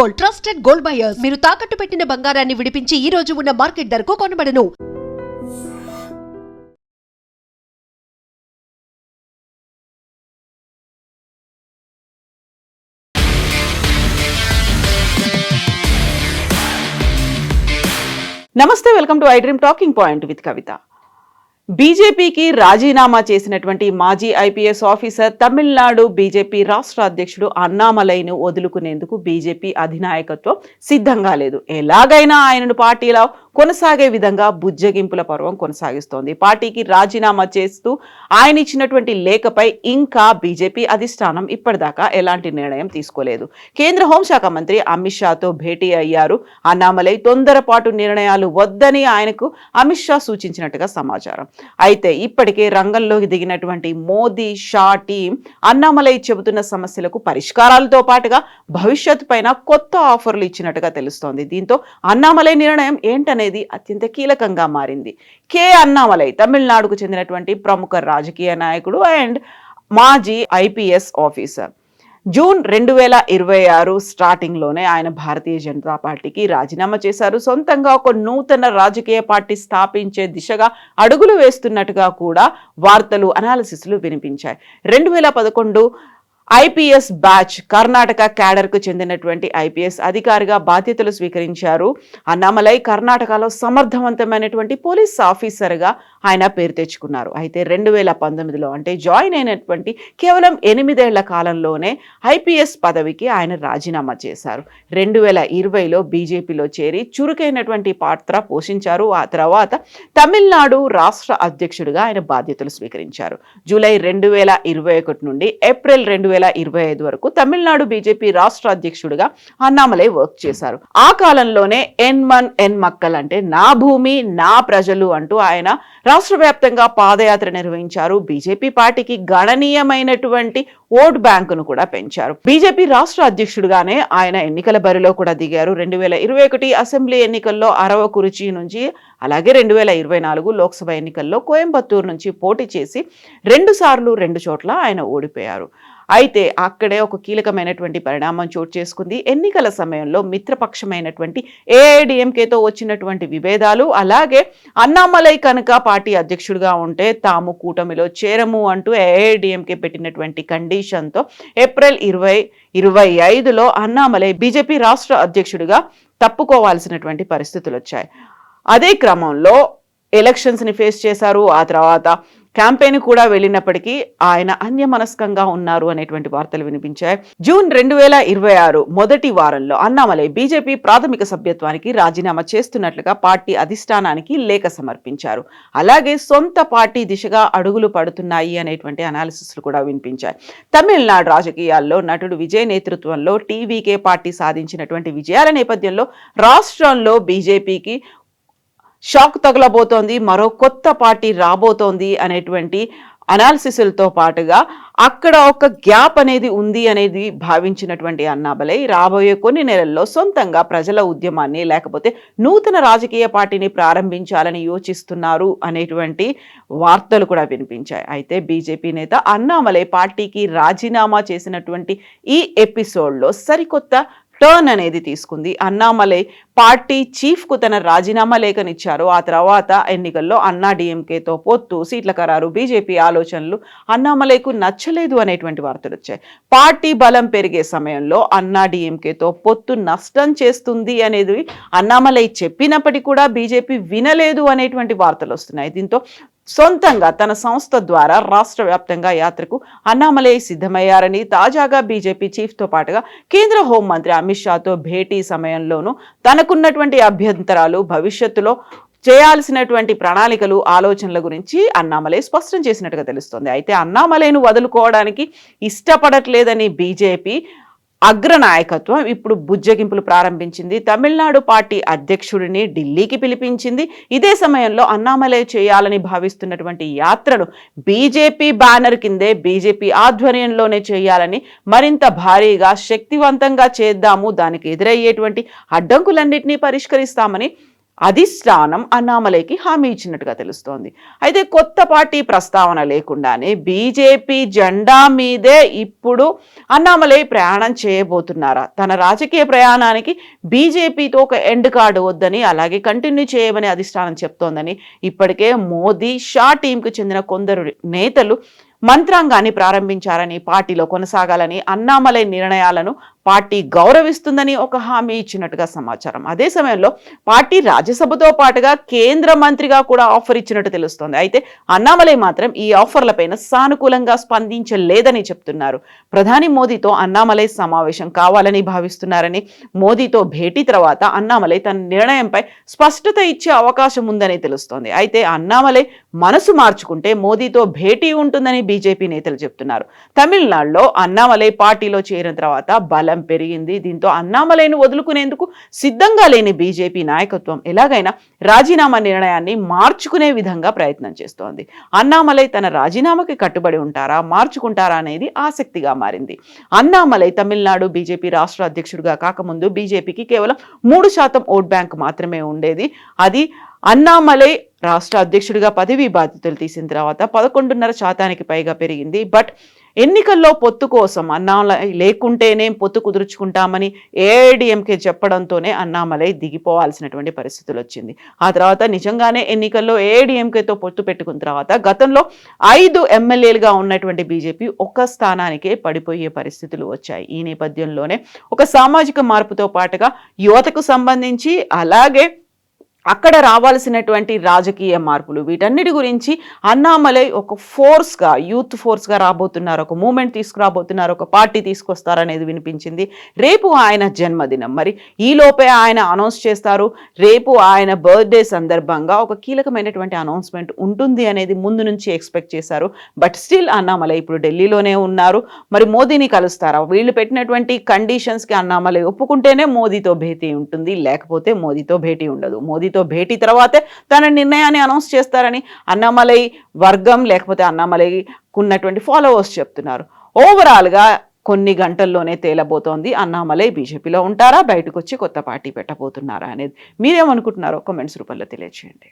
Gold, trusted gold buyers. మీరు తాకట్టు పెట్టిన బంగారాన్ని విడిపించి ఈ రోజు ఉన్న మార్కెట్ ధరకు కొనబడను. నమస్తే, welcome to iDream talking point with Kavitha. బీజేపీకి రాజీనామా చేసినటువంటి మాజీ ఐపీఎస్ ఆఫీసర్, తమిళనాడు బీజేపీ రాష్ట్ర అధ్యక్షుడు అన్నామలైను వదులుకునేందుకు బీజేపీ అధినాయకత్వం సిద్ధంగా లేదు. ఎలాగైనా ఆయనను పార్టీలో కొనసాగే విధంగా బుజ్జగింపుల పర్వం కొనసాగిస్తోంది. పార్టీకి రాజీనామా చేస్తూ ఆయన ఇచ్చినటువంటి లేఖపై ఇంకా బీజేపీ అధిష్టానం ఇప్పటిదాకా ఎలాంటి నిర్ణయం తీసుకోలేదు. కేంద్ర హోంశాఖ మంత్రి అమిత్ షాతో భేటీ అయ్యారు అన్నామలై. తొందరపాటు నిర్ణయాలు వద్దని ఆయనకు అమిత్ షా సూచించినట్టుగా సమాచారం. అయితే ఇప్పటికే రంగంలోకి దిగినటువంటి మోదీ, షా టీం అన్నామలై చెబుతున్న సమస్యలకు పరిష్కారాలతో పాటుగా భవిష్యత్తు పైన కొత్త ఆఫర్లు ఇచ్చినట్టుగా తెలుస్తోంది. దీంతో అన్నామలై నిర్ణయం ఏంటనేది అత్యంత కీలకంగా మారింది. కె అన్నామలై తమిళనాడుకు చెందినటువంటి ప్రముఖ రాజకీయ నాయకుడు అండ్ మాజీ ఐపీఎస్ ఆఫీసర్. జూన్ 2026 స్టార్టింగ్లోనే ఆయన భారతీయ జనతా పార్టీకి రాజీనామా చేశారు. సొంతంగా ఒక నూతన రాజకీయ పార్టీ స్థాపించే దిశగా అడుగులు వేస్తున్నట్టుగా కూడా వార్తలు, అనాలిసిస్లు వినిపించాయి. 2011 ఐపీఎస్ బ్యాచ్ కర్ణాటక క్యాడర్కు చెందినటువంటి ఐపీఎస్ అధికారిగా బాధ్యతలు స్వీకరించారు అన్నామలై. కర్ణాటకలో సమర్థవంతమైనటువంటి పోలీస్ ఆఫీసర్గా ఆయన పేరు తెచ్చుకున్నారు. అయితే 2019లో అంటే జాయిన్ అయినటువంటి కేవలం 8 ఏళ్ల కాలంలోనే ఐపీఎస్ పదవికి ఆయన రాజీనామా చేశారు. 2020లో బీజేపీలో చేరి చురుకైనటువంటి పాత్ర పోషించారు. ఆ తర్వాత తమిళనాడు రాష్ట్ర అధ్యక్షుడిగా ఆయన బాధ్యతలు స్వీకరించారు. జూలై 2021 నుండి ఏప్రిల్ 2025 వరకు తమిళనాడు బీజేపీ రాష్ట్ర అధ్యక్షుడిగా అన్నామలై వర్క్ చేశారు. ఆ కాలంలోనే ఎన్ మక్కల్ అంటే నా భూమి నా ప్రజలు అంటూ ఆయన రాష్ట్ర వ్యాప్తంగా పాదయాత్ర నిర్వహించారు. బీజేపీ పార్టీకి గణనీయమైనటువంటి ఓట్ బ్యాంకును కూడా పెంచారు. బీజేపీ రాష్ట్ర అధ్యక్షుడిగానే ఆయన ఎన్నికల బరిలో కూడా దిగారు. 2021 అసెంబ్లీ ఎన్నికల్లో అరవకురుచి నుంచి, అలాగే 2024 లోక్సభ ఎన్నికల్లో కోయంబత్తూరు నుంచి పోటీ చేసి 2 సార్లు 2 చోట్ల ఆయన ఓడిపోయారు. అయితే అక్కడే ఒక కీలకమైనటువంటి పరిణామం చోటు చేసుకుంది. ఎన్నికల సమయంలో మిత్రపక్షమైనటువంటి ఏఐడిఎంకేతో వచ్చినటువంటి విభేదాలు, అలాగే అన్నామలై కనుక పార్టీ అధ్యక్షుడిగా ఉంటే తాము కూటమిలో చేరము అంటూ ఏఐడిఎంకే పెట్టినటువంటి కండిషన్తో ఏప్రిల్ 2025లో అన్నామలై బీజేపీ రాష్ట్ర అధ్యక్షుడిగా తప్పుకోవాల్సినటువంటి పరిస్థితులు వచ్చాయి. అదే క్రమంలో ఎలక్షన్స్ని ఫేస్ చేశారు. ఆ తర్వాత క్యాంపెయిన్ కూడా వెళ్ళినప్పటికీ ఆయన అన్యమనస్కంగా ఉన్నారు అనేటువంటి వార్తలు వినిపించాయి. జూన్ 2026 మొదటి వారంలో అన్నామలై బీజేపీ ప్రాథమిక సభ్యత్వానికి రాజీనామా చేస్తున్నట్లుగా పార్టీ అధిష్టానానికి లేఖ సమర్పించారు. అలాగే సొంత పార్టీ దిశగా అడుగులు పడుతున్నాయి అనేటువంటి అనాలిసిస్లు కూడా వినిపించాయి. తమిళనాడు రాజకీయాల్లో నటుడు విజయ్ నేతృత్వంలో టీవీకే పార్టీ సాధించినటువంటి విజయాల నేపథ్యంలో రాష్ట్రంలో బీజేపీకి షాక్ తగలబోతోంది, మరో కొత్త పార్టీ రాబోతోంది అనేటువంటి అనాలిసిస్లతో పాటుగా అక్కడ ఒక గ్యాప్ అనేది ఉంది అనేది భావించినటువంటి అన్నామలై రాబోయే కొన్ని నెలల్లో సొంతంగా ప్రజల ఉద్యమాన్ని లేకపోతే నూతన రాజకీయ పార్టీని ప్రారంభించాలని యోచిస్తున్నారు అనేటువంటి వార్తలు కూడా వినిపించాయి. అయితే బీజేపీ నేత అన్నామలై పార్టీకి రాజీనామా చేసినటువంటి ఈ ఎపిసోడ్లో సరికొత్త టర్న్ అనేది తీసుకుంది. అన్నామలై పార్టీ చీఫ్కు తన రాజీనామా లేఖనిచ్చారు. ఆ తర్వాత ఎన్నికల్లో అన్నా డిఎంకేతో పొత్తు, సీట్ల ఖరారు, బీజేపీ ఆలోచనలు అన్నామలైకు నచ్చలేదు అనేటువంటి వార్తలు వచ్చాయి. పార్టీ బలం పెరిగే సమయంలో అన్నా డిఎంకేతో పొత్తు నష్టం చేస్తుంది అనేది అన్నామలై చెప్పినప్పటికీ కూడా బీజేపీ వినలేదు అనేటువంటి వార్తలు వస్తున్నాయి. దీంతో సొంతంగా తన సంస్థ ద్వారా రాష్ట్ర వ్యాప్తంగా యాత్రకు అన్నామలై సిద్ధమయ్యారని, తాజాగా బీజేపీ చీఫ్తో పాటుగా కేంద్ర హోంమంత్రి అమిత్ షాతో భేటీ సమయంలోనూ తనకున్నటువంటి అభ్యంతరాలు, భవిష్యత్తులో చేయాల్సినటువంటి ప్రణాళికలు, ఆలోచనల గురించి అన్నామలై స్పష్టం చేసినట్టుగా తెలుస్తోంది. అయితే అన్నామలైను వదులుకోవడానికి ఇష్టపడట్లేదని బీజేపీ అగ్రనాయకత్వం ఇప్పుడు బుజ్జగింపులు ప్రారంభించింది. తమిళనాడు పార్టీ అధ్యక్షుడిని ఢిల్లీకి పిలిపించింది. ఇదే సమయంలో అన్నామలై చేయాలని భావిస్తున్నటువంటి యాత్రను బీజేపీ బ్యానర్ కిందే బీజేపీ ఆధ్వర్యంలోనే చేయాలని, మరింత భారీగా శక్తివంతంగా చేద్దాము, దానికి ఎదురయ్యేటువంటి అడ్డంకులన్నింటినీ పరిష్కరిస్తామని అధిష్టానం అన్నామలైకి హామీ ఇచ్చినట్టుగా తెలుస్తోంది. అయితే కొత్త పార్టీ ప్రస్తావన లేకుండానే బీజేపీ జెండా మీదే ఇప్పుడు అన్నామలై ప్రయాణం చేయబోతున్నారా? తన రాజకీయ ప్రయాణానికి బీజేపీతో ఒక ఎండ్ కార్డు వద్దని, అలాగే కంటిన్యూ చేయమని అధిష్టానం చెప్తోందని ఇప్పటికే మోదీ, షా టీంకు చెందిన కొందరు నేతలు మంత్రాంగాన్ని ప్రారంభించారని, పార్టీలో కొనసాగాలని, అన్నామలై నిర్ణయాలను పార్టీ గౌరవిస్తుందని ఒక హామీ ఇచ్చినట్టుగా సమాచారం. అదే సమయంలో పార్టీ రాజ్యసభతో పాటుగా కేంద్ర మంత్రిగా కూడా ఆఫర్ ఇచ్చినట్టు తెలుస్తోంది. అయితే అన్నామలై మాత్రం ఈ ఆఫర్లపైన సానుకూలంగా స్పందించలేదని చెప్తున్నారు. ప్రధాని మోదీతో అన్నామలై సమావేశం కావాలని భావిస్తున్నారని, మోదీతో భేటీ తర్వాత అన్నామలై తన నిర్ణయంపై స్పష్టత ఇచ్చే అవకాశం ఉందని తెలుస్తోంది. అయితే అన్నామలై మనసు మార్చుకుంటే మోదీతో భేటీ ఉంటుందని బీజేపీ నేతలు చెప్తున్నారు. తమిళనాడులో అన్నామలై పార్టీలో చేరిన తర్వాత బలం పెరిగింది. దీంతో అన్నామలైను వదులుకునేందుకు సిద్ధంగా లేని బీజేపీ నాయకత్వం ఎలాగైనా రాజీనామా నిర్ణయాన్ని మార్చుకునే విధంగా ప్రయత్నం చేస్తోంది. అన్నామలై తన రాజీనామాకి కట్టుబడి ఉంటారా, మార్చుకుంటారా అనేది ఆసక్తిగా మారింది. అన్నామలై తమిళనాడు బీజేపీ రాష్ట్ర అధ్యక్షుడిగా కాకముందు బీజేపీకి కేవలం 3% ఓట్ బ్యాంక్ మాత్రమే ఉండేది. అది అన్నామలై రాష్ట్ర అధ్యక్షుడిగా పదవీ బాధ్యతలు తీసిన తర్వాత 11.5% పైగా పెరిగింది. బట్ ఎన్నికల్లో పొత్తు కోసం అన్నామలై లేకుంటేనే పొత్తు కుదుర్చుకుంటామని ఏఐడిఎంకే చెప్పడంతోనే అన్నామలై దిగిపోవాల్సినటువంటి పరిస్థితులు వచ్చింది. ఆ తర్వాత నిజంగానే ఎన్నికల్లో ఏఐడిఎంకేతో పొత్తు పెట్టుకున్న తర్వాత గతంలో 5 ఎమ్మెల్యేలుగా ఉన్నటువంటి బీజేపీ ఒక్క స్థానానికే పడిపోయే పరిస్థితులు వచ్చాయి. ఈ నేపథ్యంలోనే ఒక సామాజిక మార్పుతో పాటుగా యువతకు సంబంధించి, అలాగే అక్కడ రావాల్సినటువంటి రాజకీయ మార్పులు, వీటన్నిటి గురించి అన్నామలై ఒక ఫోర్స్గా, యూత్ ఫోర్స్గా రాబోతున్నారు, ఒక మూమెంట్ తీసుకురాబోతున్నారు, ఒక పార్టీ తీసుకొస్తారనేది వినిపించింది. రేపు ఆయన జన్మదినం, మరి ఈలోపే ఆయన అనౌన్స్ చేస్తారు. రేపు ఆయన బర్త్డే సందర్భంగా ఒక కీలకమైనటువంటి అనౌన్స్మెంట్ ఉంటుంది అనేది ముందు నుంచి ఎక్స్పెక్ట్ చేశారు. బట్ స్టిల్ అన్నామలై ఇప్పుడు ఢిల్లీలోనే ఉన్నారు. మరి మోదీని కలుస్తారా? వీళ్ళు పెట్టినటువంటి కండిషన్స్కి అన్నామలై ఒప్పుకుంటేనే మోదీతో భేటీ ఉంటుంది, లేకపోతే మోదీతో భేటీ ఉండదు. మోదీతో భేటీ తర్వాతే తన నిర్ణయాన్ని అనౌన్స్ చేస్తారని అన్నామలై వర్గం, లేకపోతే అన్నామలైకి ఉన్నటువంటి ఫాలోవర్స్ చెప్తున్నారు. ఓవరాల్గా కొన్ని గంటల్లోనే తేలబోతోంది అన్నామలై బీజేపీలో ఉంటారా, బయటకు వచ్చి కొత్త పార్టీ పెట్టబోతున్నారా అనేది. మీరేమనుకుంటున్నారో కామెంట్స్ రూపంలో తెలియజేయండి.